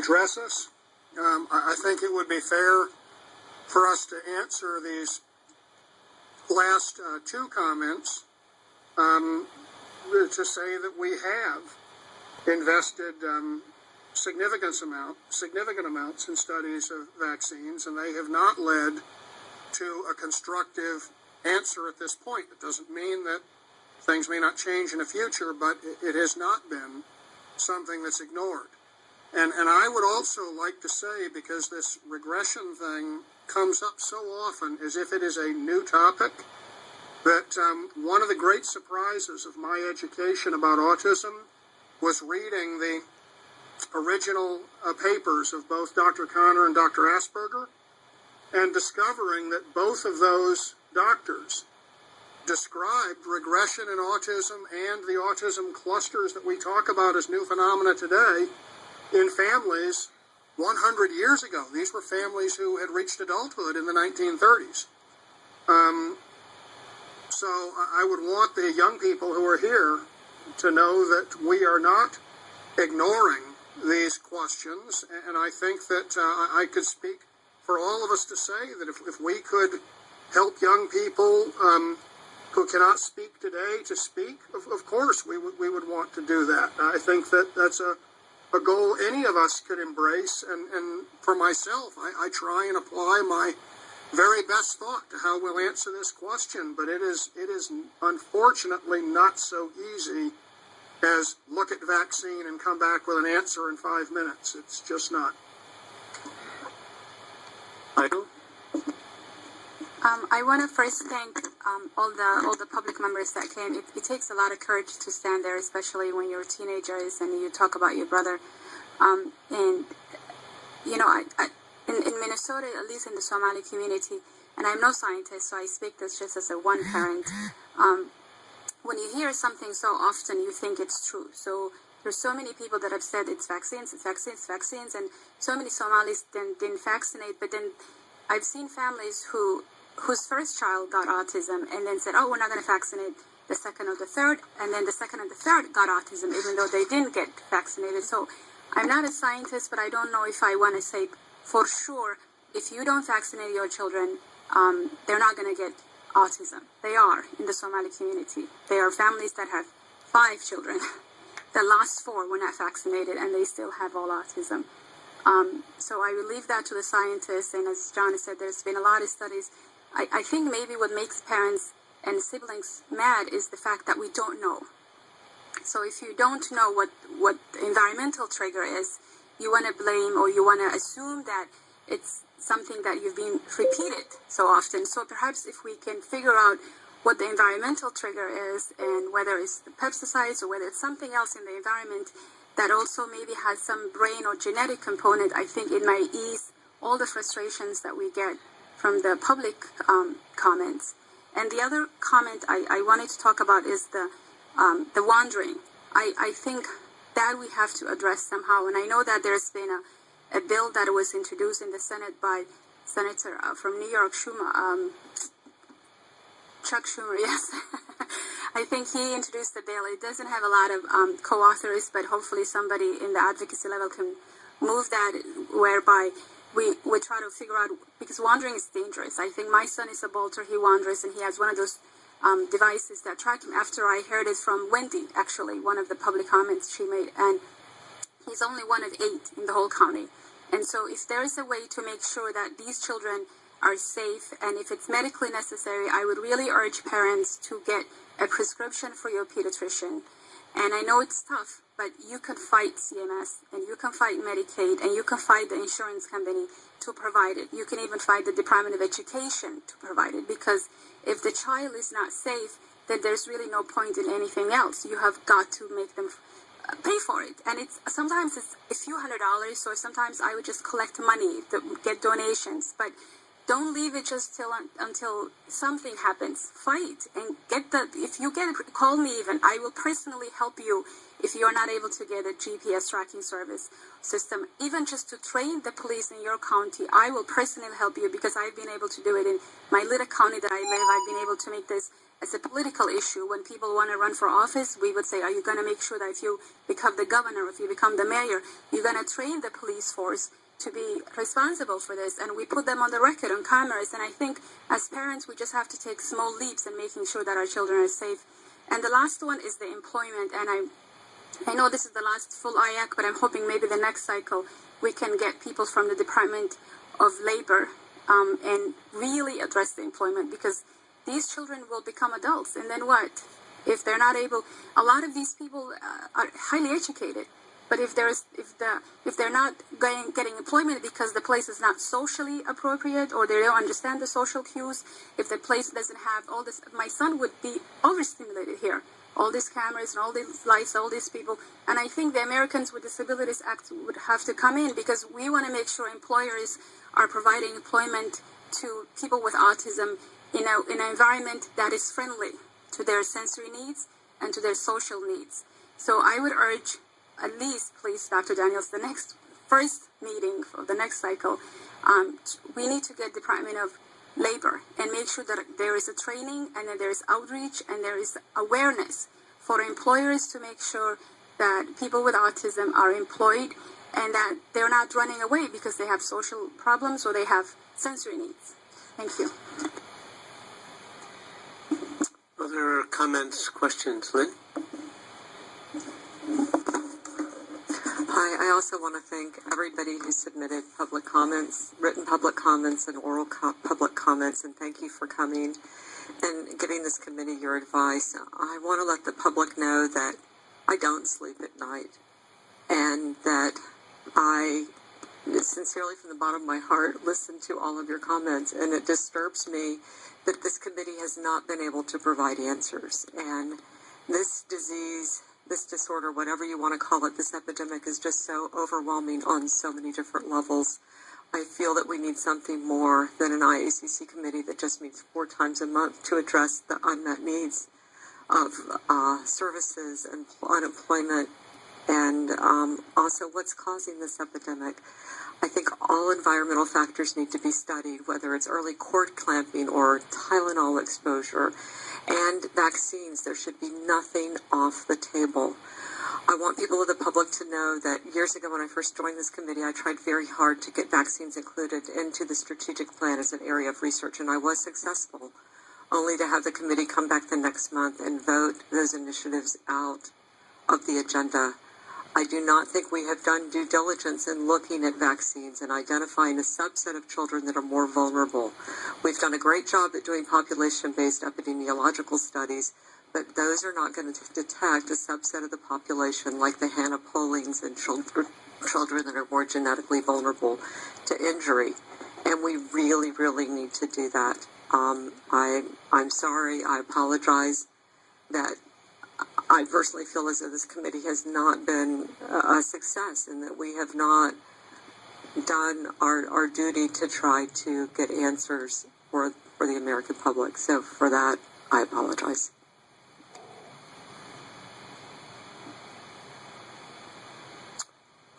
address us. I think it would be fair for us to answer these last two comments to say that we have invested significant amounts in studies of vaccines, and they have not led to a constructive answer at this point. It doesn't mean that things may not change in the future, but it has not been something that's ignored. And I would also like to say, because this regression thing comes up so often as if it is a new topic, that one of the great surprises of my education about autism was reading the original papers of both Dr. Connor and Dr. Asperger, and discovering that both of those doctors described regression in autism and the autism clusters that we talk about as new phenomena today in families 100 years ago. These were families who had reached adulthood in the 1930s. So I would want the young people who are here to know that we are not ignoring these questions, and I think that I could speak for all of us to say that if we could help young people who cannot speak today to speak, of course we would want to do that. I think that that's a goal any of us could embrace, and for myself, I try and apply my very best thought to how we'll answer this question, but it is unfortunately not so easy as look at vaccine and come back with an answer in 5 minutes. It's just not. I want to first thank all the public members that came. It takes a lot of courage to stand there, especially when you're teenagers and you talk about your brother. And you know, in Minnesota, at least in the Somali community, and I'm no scientist, so I speak this just as a one parent. When you hear something so often, you think it's true. So there's so many people that have said it's vaccines, and so many Somalis didn't vaccinate. But then I've seen families whose first child got autism and then said, oh, we're not going to vaccinate the second or the third, and then the second and the third got autism even though they didn't get vaccinated. So I'm not a scientist, but I don't know if I want to say for sure if you don't vaccinate your children, they're not going to get autism. They are in the Somali community. There are families that have 5 children. The last 4 were not vaccinated and they still have all autism. So I will leave that to the scientists, and as John said, there's been a lot of studies. I think maybe what makes parents and siblings mad is the fact that we don't know. So if you don't know what the environmental trigger is, you want to blame or you want to assume that it's something that you've been repeated so often. So perhaps if we can figure out what the environmental trigger is and whether it's the pesticides or whether it's something else in the environment that also maybe has some brain or genetic component, I think it might ease all the frustrations that we get from the public comments. And the other comment I wanted to talk about is the wandering. I think that we have to address somehow. And I know that there's been a bill that was introduced in the Senate by Senator from New York, Schumer, Chuck Schumer, yes. I think he introduced the bill. It doesn't have a lot of co-authors, but hopefully somebody in the advocacy level can move that, whereby we try to figure out, because wandering is dangerous. I think my son is a bolter. He wanders, and he has one of those devices that track him. After I heard it from Wendy, actually, one of the public comments she made, and he's only one of 8 in the whole county. And so if there is a way to make sure that these children are safe, and if it's medically necessary, I would really urge parents to get a prescription for your pediatrician. And I know it's tough, but you can fight CMS, and you can fight Medicaid, and you can fight the insurance company to provide it. You can even fight the Department of Education to provide it, because if the child is not safe, then there's really no point in anything else. You have got to make them pay for it. And sometimes it's a few $100s, or sometimes I would just collect money to get donations. But don't leave it just until something happens. Fight and if you get it, call me even. I will personally help you if you're not able to get a GPS tracking service system. Even just to train the police in your county, I will personally help you, because I've been able to do it in my little county that I live. I've been able to make this as a political issue. When people want to run for office, we would say, are you going to make sure that if you become the governor, if you become the mayor, you're going to train the police force to be responsible for this? And we put them on the record, on cameras. And I think as parents, we just have to take small leaps in making sure that our children are safe. And the last one is the employment. And I know this is the last full IAC, but I'm hoping maybe the next cycle we can get people from the Department of Labor and really address the employment, because these children will become adults. And then what? If they're not able, a lot of these people are highly educated. But if they're not getting employment because the place is not socially appropriate, or they don't understand the social cues, if the place doesn't have all this, my son would be overstimulated here. All these cameras and all these lights, all these people. And I think the Americans with Disabilities Act would have to come in, because we want to make sure employers are providing employment to people with autism in an environment that is friendly to their sensory needs and to their social needs. So I would urge, at least, please, Dr. Daniels, the first meeting of the next cycle, we need to get Department of Labor and make sure that there is a training, and that there is outreach, and there is awareness for employers to make sure that people with autism are employed, and that they're not running away because they have social problems or they have sensory needs. Thank you. Other comments, questions? Lynn? Hi, I also want to thank everybody who submitted public comments, written public comments, and oral public comments, and thank you for coming and giving this committee your advice. I want to let the public know that I don't sleep at night, and that I sincerely, from the bottom of my heart, listen to all of your comments, and it disturbs me that this committee has not been able to provide answers. And this disease, this disorder, whatever you want to call it, this epidemic is just so overwhelming on so many different levels. I feel that we need something more than an IACC committee that just meets 4 times a month to address the unmet needs of services and unemployment, and also what's causing this epidemic. I think all environmental factors need to be studied, whether it's early cord clamping or Tylenol exposure, and vaccines. There should be nothing off the table. I want people of the public to know that years ago when I first joined this committee, I tried very hard to get vaccines included into the strategic plan as an area of research, and I was successful, only to have the committee come back the next month and vote those initiatives out of the agenda. I do not think we have done due diligence in looking at vaccines and identifying a subset of children that are more vulnerable. We've done a great job at doing population-based epidemiological studies, but those are not going to detect a subset of the population like the Hannah Pollings and children that are more genetically vulnerable to injury. And we really, really need to do that. I'm sorry, I apologize that I personally feel as though this committee has not been a success, and that we have not done our duty to try to get answers for the American public. So for that, I apologize.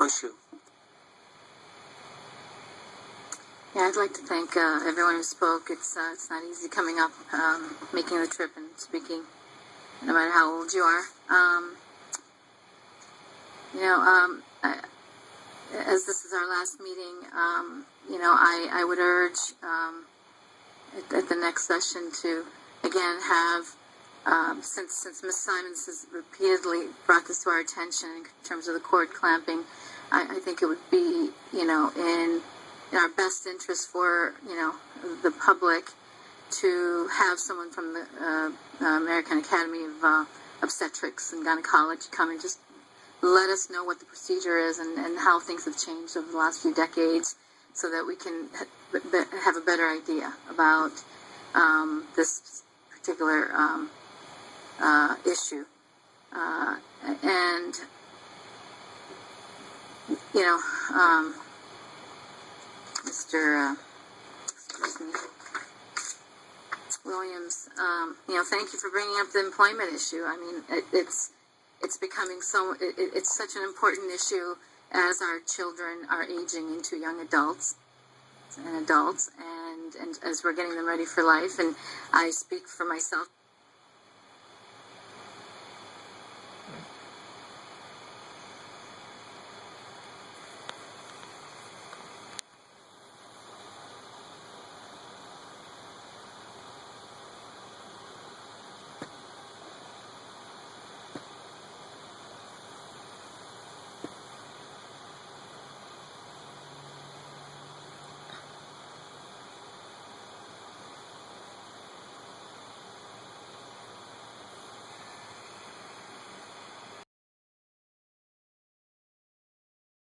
Anshu. Yeah, I'd like to thank everyone who spoke. It's not easy coming up, making the trip and speaking, no matter how old you are. As this is our last meeting, I would urge at the next session to, again, have, since Ms. Simons has repeatedly brought this to our attention in terms of the cord clamping, I think it would be, in our best interest for, the public to have someone from the American Academy of Obstetrics and Gynecology come and just let us know what the procedure is and how things have changed over the last few decades, so that we can have a better idea about this particular issue. Mr. Williams, thank you for bringing up the employment issue. I mean, it's becoming it's such an important issue as our children are aging into young adults, and as we're getting them ready for life. And I speak for myself